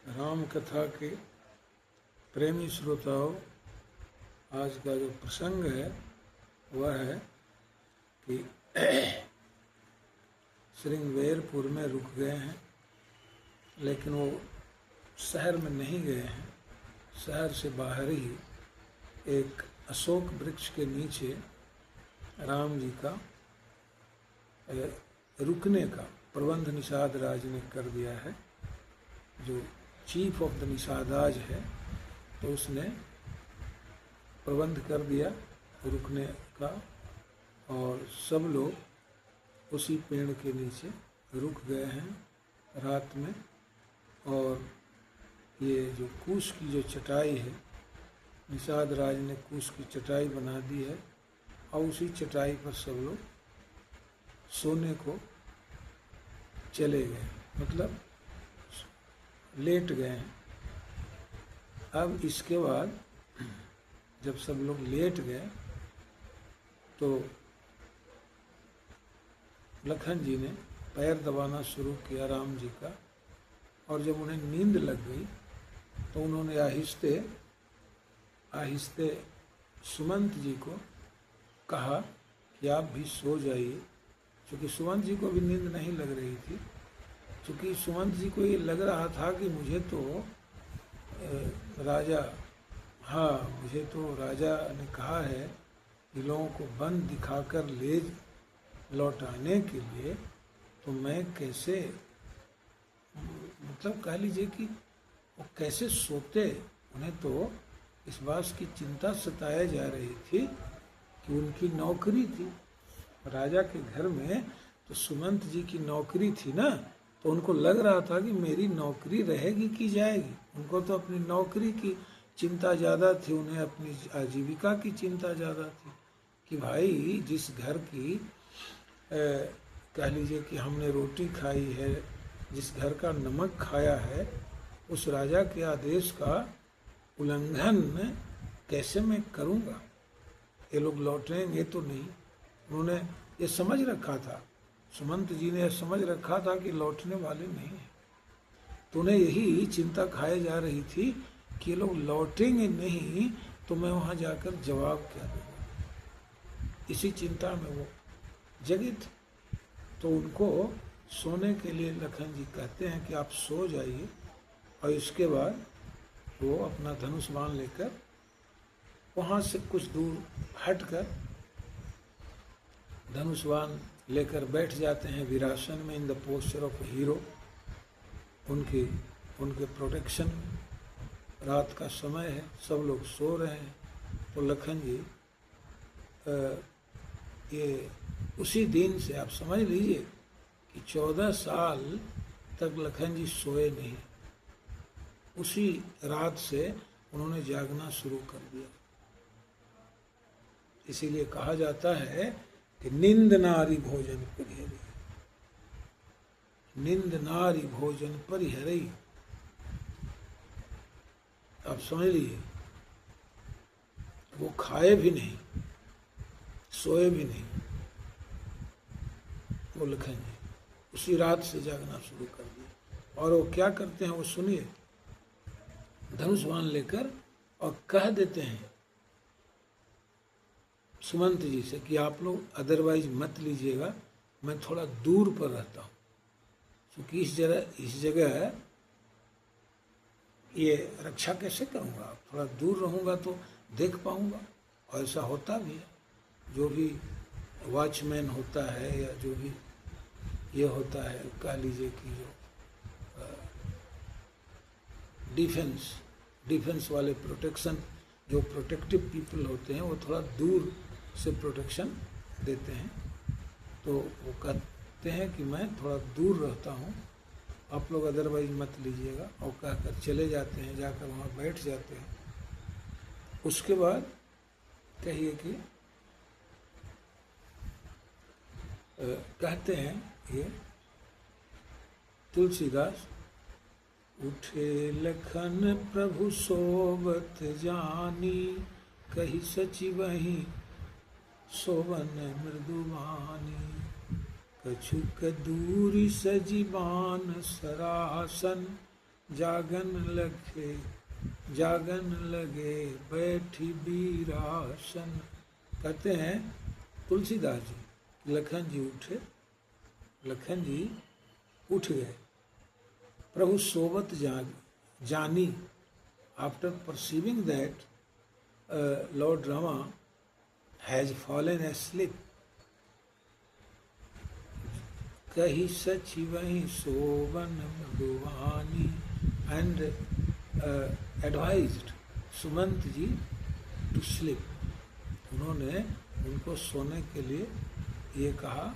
राम कथा के प्रेमी श्रोताओं, आज का जो प्रसंग है वह है कि श्रृंगवेरपुर में रुक गए हैं, लेकिन वो शहर में नहीं गए हैं। शहर से बाहर ही एक अशोक वृक्ष के नीचे राम जी का रुकने का प्रबंध निषाद राज ने कर दिया है। जो चीफ ऑफ द निषादाज है, तो उसने प्रबंध कर दिया रुकने का, और सब लोग उसी पेड़ के नीचे रुक गए हैं रात में। और ये जो कूश की जो चटाई है, निषाद राज ने कूश की चटाई बना दी है, और उसी चटाई पर सब लोग सोने को चले गए, मतलब लेट गए हैं। अब इसके बाद जब सब लोग लेट गए तो लखन जी ने पैर दबाना शुरू किया राम जी का, और जब उन्हें नींद लग गई तो उन्होंने आहिस्ते आहिस्ते सुमंत जी को कहा कि आप भी सो जाइए, क्योंकि सुमंत जी को भी नींद नहीं लग रही थी। क्योंकि सुमंत जी को ये लग रहा था कि मुझे तो राजा ने कहा है कि लोगों को बंद दिखाकर ले लौटाने के लिए, तो मैं कैसे, मतलब कह लीजिए कि वो कैसे सोते। उन्हें तो इस बात की चिंता सताई जा रही थी कि उनकी नौकरी थी राजा के घर में, तो सुमंत जी की नौकरी थी ना, तो उनको लग रहा था कि मेरी नौकरी रहेगी कि जाएगी। उनको तो अपनी नौकरी की चिंता ज़्यादा थी, उन्हें अपनी आजीविका की चिंता ज़्यादा थी कि भाई जिस घर की कह लीजिए कि हमने रोटी खाई है, जिस घर का नमक खाया है, उस राजा के आदेश का उल्लंघन कैसे मैं करूँगा। ये लोग लौटेंगे तो नहीं। उन्होंने ये समझ रखा था, सुमंत जी ने समझ रखा था कि लौटने वाले नहीं हैं। तो उन्हें यही चिंता खाए जा रही थी कि ये लोग लौटेंगे नहीं तो मैं वहाँ जाकर जवाब क्या दूँगा। इसी चिंता में वो जगे थे। तो उनको सोने के लिए लखन जी कहते हैं कि आप सो जाइए, और इसके बाद वो अपना धनुष बाण लेकर वहाँ से कुछ दूर हटकर धनुष बाण लेकर बैठ जाते हैं वीरासन में, in the posture of hero. उनके प्रोटेक्शन। रात का समय है, सब लोग सो रहे हैं। तो लखन जी ये उसी दिन से आप समझ लीजिए कि 14 साल तक लखन जी सोए नहीं। उसी रात से उन्होंने जागना शुरू कर दिया। इसीलिए कहा जाता है कि निंद नारी भोजन परिहरी, निंद नारी भोजन परिहरी। आप समझ लीजिए, वो खाए भी नहीं, सोए भी नहीं, वो लिखेंगे उसी रात से जागना शुरू कर दिया। और वो क्या करते हैं वो सुनिए। धनुष बाण लेकर और कह देते हैं सुमंत जी से कि आप लोग अदरवाइज मत लीजिएगा, मैं थोड़ा दूर पर रहता हूँ, क्योंकि इस जगह ये रक्षा कैसे करूँगा। थोड़ा दूर रहूँगा तो देख पाऊँगा। और ऐसा होता भी है, जो भी वॉचमैन होता है या जो भी ये होता है, कह लीजिए कि जो डिफेंस वाले प्रोटेक्शन, जो प्रोटेक्टिव पीपल होते हैं, वो थोड़ा दूर से प्रोटेक्शन देते हैं। तो वो कहते हैं कि मैं थोड़ा दूर रहता हूँ, आप लोग अदरवाइज मत लीजिएगा। और कहकर चले जाते हैं, जाकर वहाँ बैठ जाते हैं। उसके बाद कहिए कि कहते हैं ये तुलसीदास, उठे लखन प्रभु सोवत जानी, कही सची वही सोवन मृदुवानी, कछुक दूरी सजीबान सरासन, जागन लगे बैठी बीरासन। कहते हैं तुलसीदास जी, लखन जी उठे, लखन जी उठ गए, प्रभु सोवत जानी, after perceiving that Lord Rama has fallen asleep, कही सची वही सोवन भगवानी, and advised Sumant ji to sleep. उन्होंने उनको सोने के लिए ये कहा,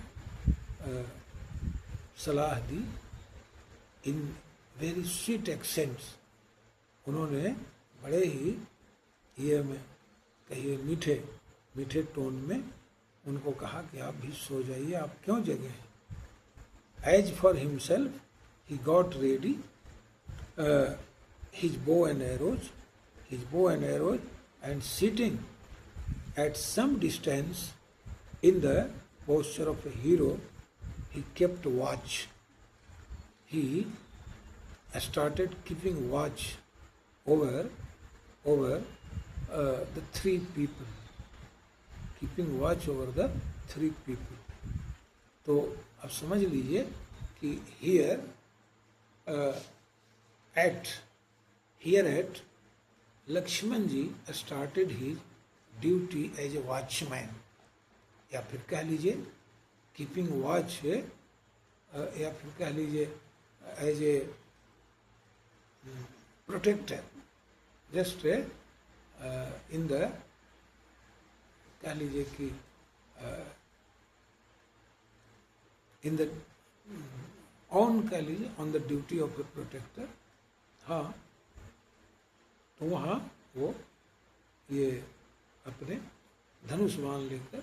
सलाह दी, in very sweet accents. उन्होंने बड़े ही ये में कहिए मीठे टोन में उनको कहा कि आप भी सो जाइए, आप क्यों जगे हैं। As for himself, he got ready his bow and arrows, and sitting at some distance in the posture of a hero, he kept watch. He started keeping watch over the three people, keeping watch over the three people. तो अब समझ लीजिए कि here at Lakshman ji started his duty as a watchman, या फिर कह लीजिए keeping watch, या फिर कह लीजिए as a protector, just in the, कह लीजिए कि in the कह लीजिए on the duty of a protector. हाँ, तो वहाँ वो ये अपने धनुष बाण लेकर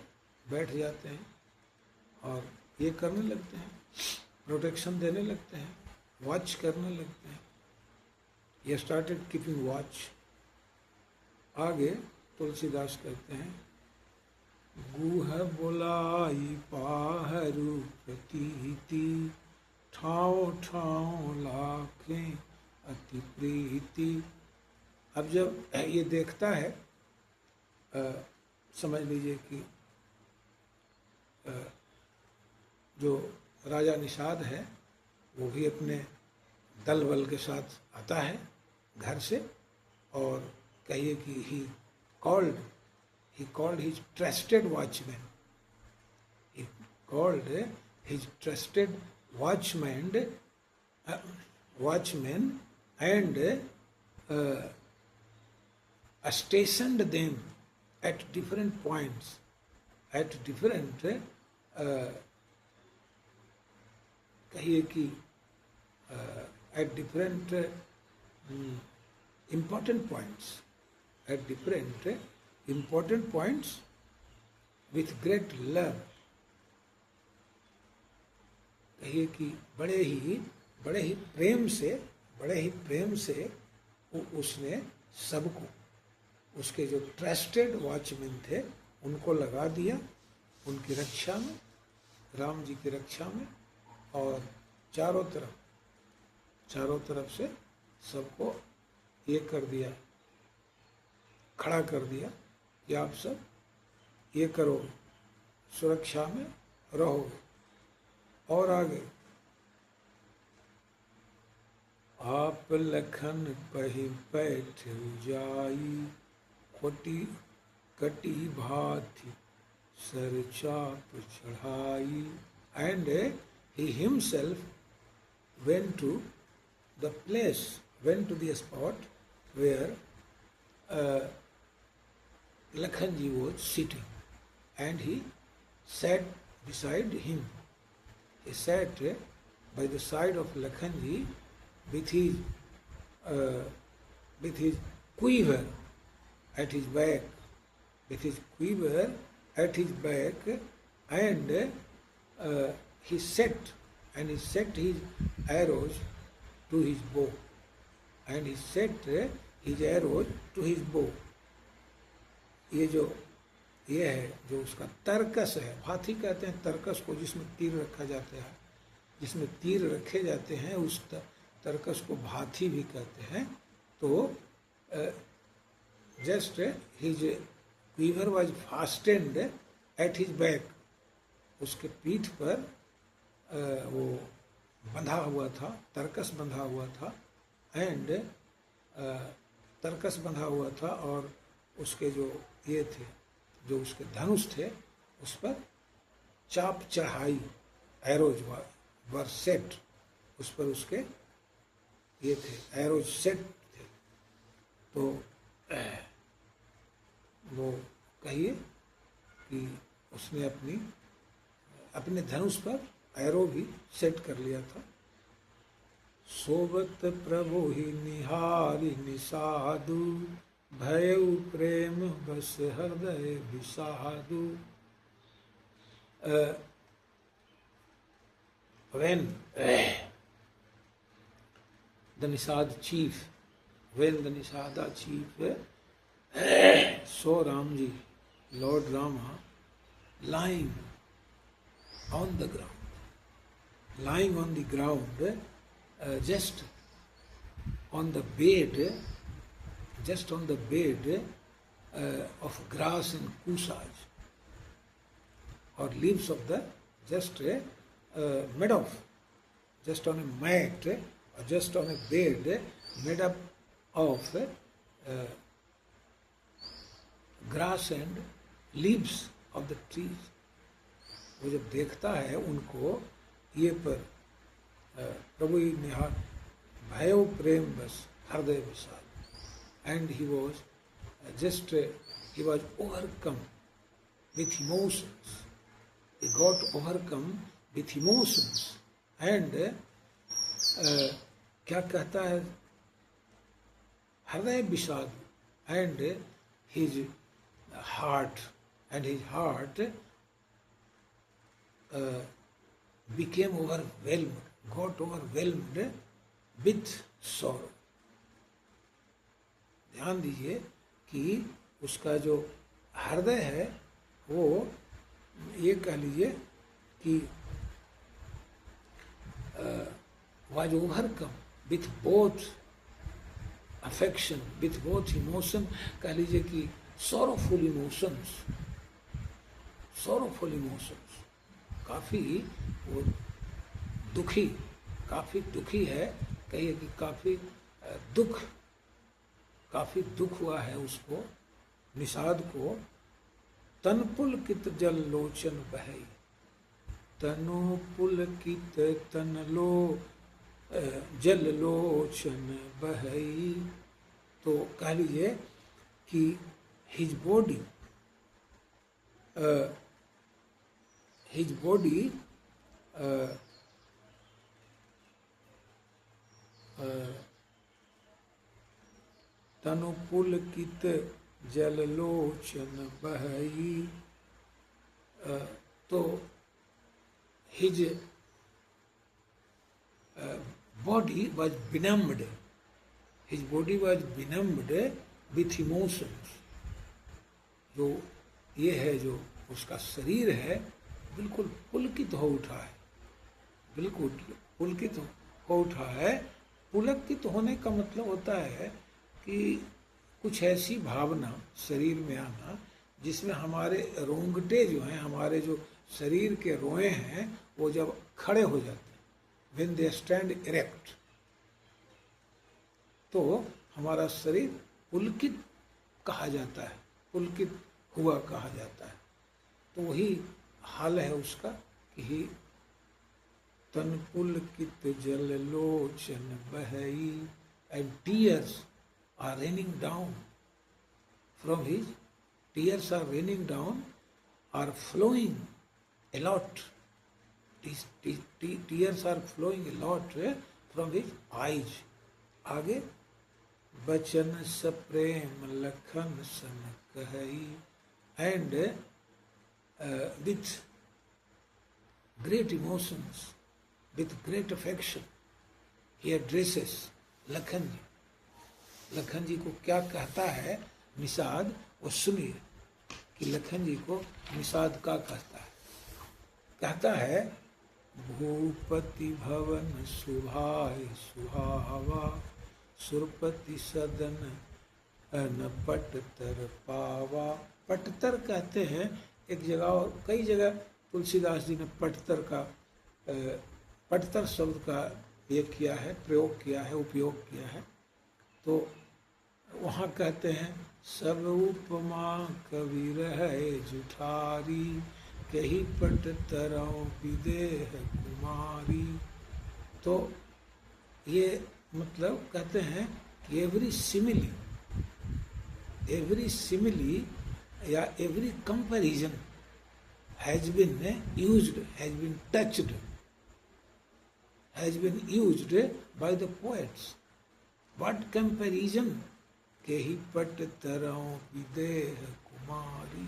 बैठ जाते हैं और ये करने लगते हैं, प्रोटेक्शन देने लगते हैं, वॉच करने लगते हैं. ये स्टार्टेड कीपिंग वॉच. आगे तुलसीदास कहते हैं, गुह बोलाई पाहरू प्रतीति, ठाव ठाव लाखें अति प्रीति. अब जब ये देखता है, समझ लीजिए कि जो राजा निषाद है वो भी अपने दल बल के साथ आता है घर से, और कहिए कि he called his trusted watchman. He called his trusted watchman and stationed them at different points, at different कहिए कि at different important points, at different important points with great love. कहिए कि बड़े ही प्रेम से उसने सबको, उसके जो ट्रस्टेड वॉचमैन थे उनको लगा दिया उनकी रक्षा में, राम जी की रक्षा में, और चारों तरफ से सबको ये कर दिया, खड़ा कर दिया कि आप सब ये करो, सुरक्षा में रहोगे. और आगे, आप लखन पहि बैठ जाई, कटी भाथी सर चाप चढ़ाई. And he himself went to the spot where Lakhan ji was sitting, and he sat beside him. He sat by the side of Lakhan ji with his quiver at his back, and he set his arrows to his bow, ये है जो उसका तर्कस है. हाथी कहते हैं तर्कस को, जिसमें तीर रखा जाता है, जिसमें तीर रखे जाते हैं, उस तरकस को भाथी भी कहते हैं। तो just his quiver was fastened at his back, उसके पीठ पर वो बंधा हुआ था, तरकस बंधा हुआ था, एंड तरकस बंधा हुआ था, और उसके जो ये थे, जो उसके धनुष थे, उस पर चाप चढ़ाई, एरोज वर सेट, उस पर उसके ये थे, एरोज सेट थे। तो वो कहिए कि उसने अपने धनुष पर एरो भी सेट कर लिया था। सोबत प्रभु ही निहारी निसादु, भयउ प्रेम बस हृदय विषादु। When the Nisad chief, when the Nisada chief saw Ramji, Lord Rama, lying on the ground, just on the bed of grass and kusaj, or leaves of the, just made of, just on a mat, or just on a bed made up of grass and leaves of the trees. वो जब देखता है उनको, ये पर प्रभु निहार भयो प्रेम बस हृदय विषाद, and he was overcome with emotions. He got overcome with emotions, and क्या कहता है, हृदय विषाद, and his heart became overwhelmed, got overwhelmed with sorrow. ध्यान दीजिए कि उसका जो हृदय है वो, ये कह लीजिए कि was overcome with both affection, with both emotion, कह लीजिए कि sorrowful emotions, काफी वो काफी दुखी है, कहिए कि काफी दुख हुआ है उसको, निषाद को। तन पुलकित जल लोचन बहई, तनो पुलकित तन लो जल लोचन बहई। तो कह लीजिए कि हिज बॉडी तनु पुलकित जल लोचन बहई। तो his body was benumbed. His body was benumbed with emotions. जो ये है, जो उसका शरीर है, बिल्कुल पुलकित हो उठा है, बिल्कुल पुलकित हो उठा है। पुलकित होने का मतलब होता है कि कुछ ऐसी भावना शरीर में आना जिसमें हमारे रोंगटे जो हैं, हमारे जो शरीर के रोए हैं, वो जब खड़े हो जाते हैं, when they stand erect, तो हमारा शरीर पुलकित कहा जाता है, पुलकित हुआ कहा जाता है। तो वही हाल है उसका कि तन पुलकित जल लोचन बहई, and tears are raining down from his, tears are raining down, are flowing a lot. Tears are flowing a lot from his eyes. आगे बचन सप्रेम लखन सन कहई, and with great emotions, with great affection, he addresses Lakhan जी। लखन जी को क्या कहता है निषाद, वो सुनिए कि लखन जी को निषाद क्या कहता है। कहता है भूपति भवन सुभाय सुहावा, सुरपति सदन न पटतर पावा। पटतर कहते हैं एक जगह, और कई जगह तुलसीदास जी ने पटतर का पटतर शब्द का ये किया है, प्रयोग किया है, उपयोग किया है। तो वहाँ कहते हैं सब उपमा कबीर है जुठारी, कही पटतरों विदेह कुमारी। तो ये मतलब कहते हैं कि एवरी सिमिली या every comparison has been used, has been touched, has been used by the poets. What comparison? Kehi pat tarao videha kumari.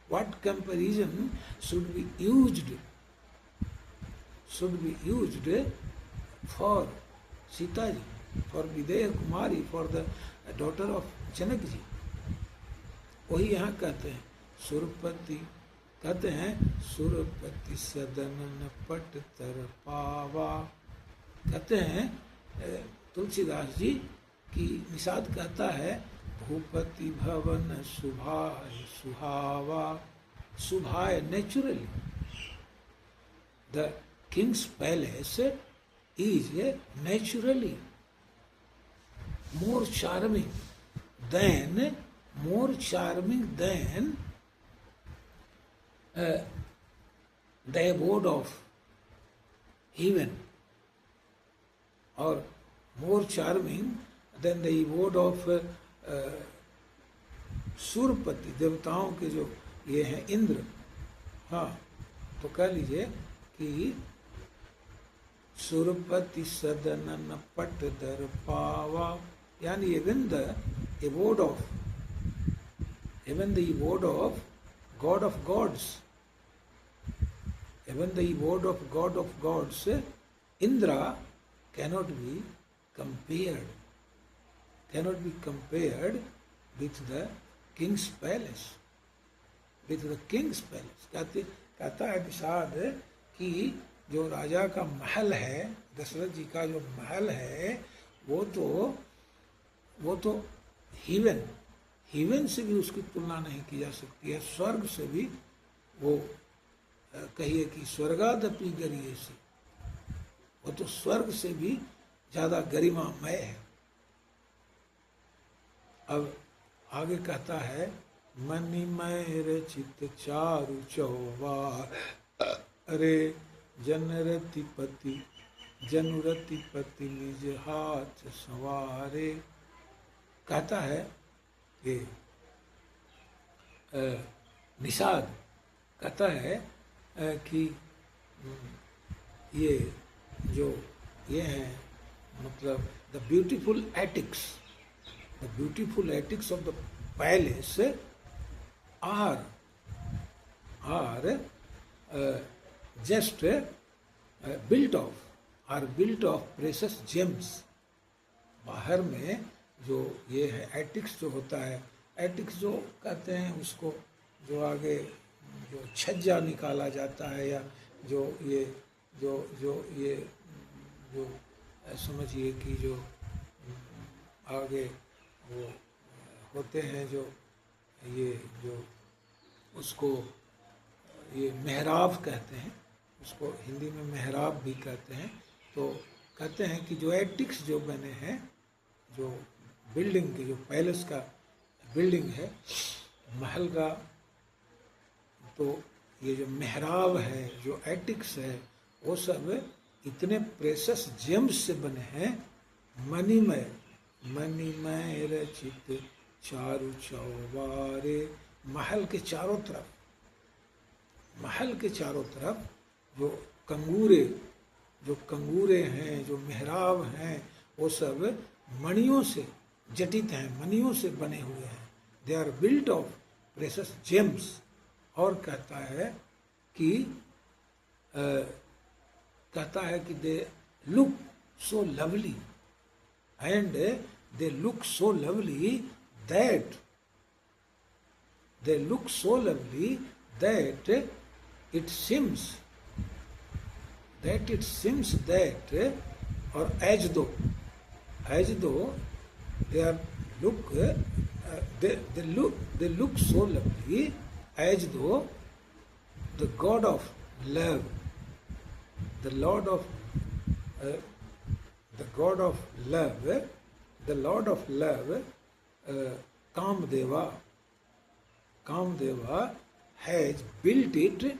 What comparison should be used? Should be used for Sita ji, for Videha Kumari, for the daughter of Janak ji. वही यहाँ कहते हैं सुरपति, कहते हैं सुरपति सदन न पट तर पावा। कहते हैं तुलसीदास जी की निषाद कहता है भूपति भवन सुभाय सुहावा। सुभाय naturally, the king's palace is naturally more charming than the abode of heaven, or more charming than the abode of सूरपति, देवताओं के जो ये हैं इंद्र। हाँ, तो कह लीजिए कि सुरपति सदन न पट दर पावा, यानी even the abode of God of gods, even the abode of God of gods, Indra cannot be compared with the king's palace, कहता है निषाद कि जो राजा का महल है, दशरथ जी का जो महल है, वो तो हेवन से भी उसकी तुलना नहीं की जा सकती है। स्वर्ग से भी वो कहिए कि स्वर्गादपि गरियसी, वो तो स्वर्ग से भी ज्यादा गरिमामय है। अब आगे कहता है मणिमय रचित चारु चौबार, अरे जनुरतिपति निज हाथ संवारे। कहता है कि निषाद कहता है कि ये जो ये हैं मतलब the beautiful attics of the palace are just built of precious gems। बाहर में जो ये है एटिक्स जो होता है, एटिक्स जो कहते हैं उसको जो आगे जो छज्जा निकाला जाता है, या जो समझिए कि जो आगे वो होते हैं जो उसको ये मेहराब कहते हैं, उसको हिंदी में मेहराब भी कहते हैं। तो कहते हैं कि जो एटिक्स जो बने हैं, जो बिल्डिंग की, जो पैलेस का बिल्डिंग है, महल का, तो ये जो मेहराब है, जो एटिक्स है, वो सब इतने प्रेशस जेम्स से बने हैं। मणिमय रचित चारु चौबारे, महल के चारों तरफ जो कंगूरे हैं, जो मेहराब हैं, वो सब मणियों से जटित हैं, मणियों से बने हुए हैं। They are built of precious gems. और कहता है कि they look so lovely, and they look so lovely that it seems that it seems that, or as though they are they look so lovely, as though the God of love, the Lord of the God of love, the Lord of love, Kamdeva has built it,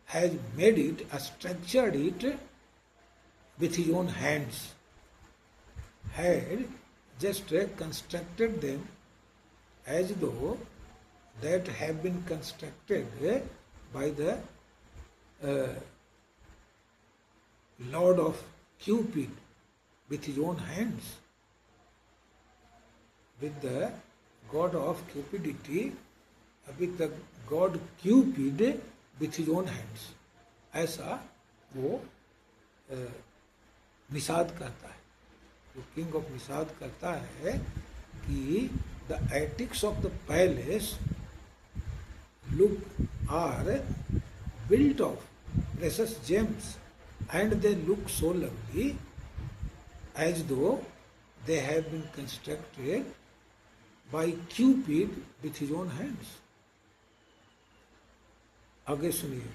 has made it, structured it with his own hands, had just constructed them as though that have been constructed by the Lord of Cupid with his own hands, with the God of cupidity, with the God Cupid with his own hands. ऐसा वो निषाद करता है, जो king of Nishad करता है कि the attics of the palace look are built of precious gems, and they look so lovely as though they have been constructed by Cupid with his own hands. आगे सुनिए,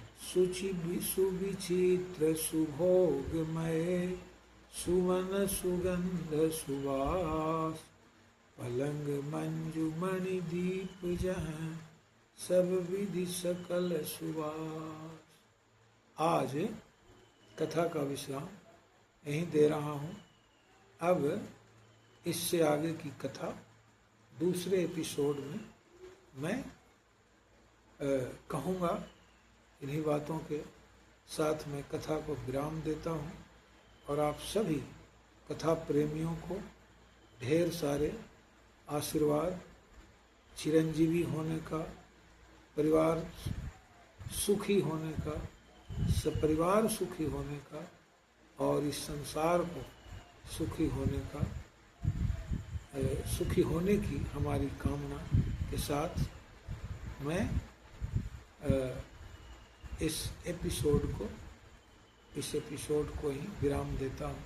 सुविचित्र सुभोगमय सुवन सुगंध सुवास पलंग मंजुमणि दीप जहाँ सब विधि सकल सुवास। आज कथा का विश्राम यहीं दे रहा हूँ। अब इससे आगे की कथा दूसरे एपिसोड में मैं कहूँगा। इन्हीं बातों के साथ मैं कथा को विराम देता हूँ और आप सभी कथा प्रेमियों को ढेर सारे आशीर्वाद, चिरंजीवी होने का, परिवार सुखी होने का, सपरिवार सुखी होने का और इस संसार को सुखी होने का, सुखी होने की हमारी कामना के साथ मैं इस एपिसोड को ही विराम देता हूँ।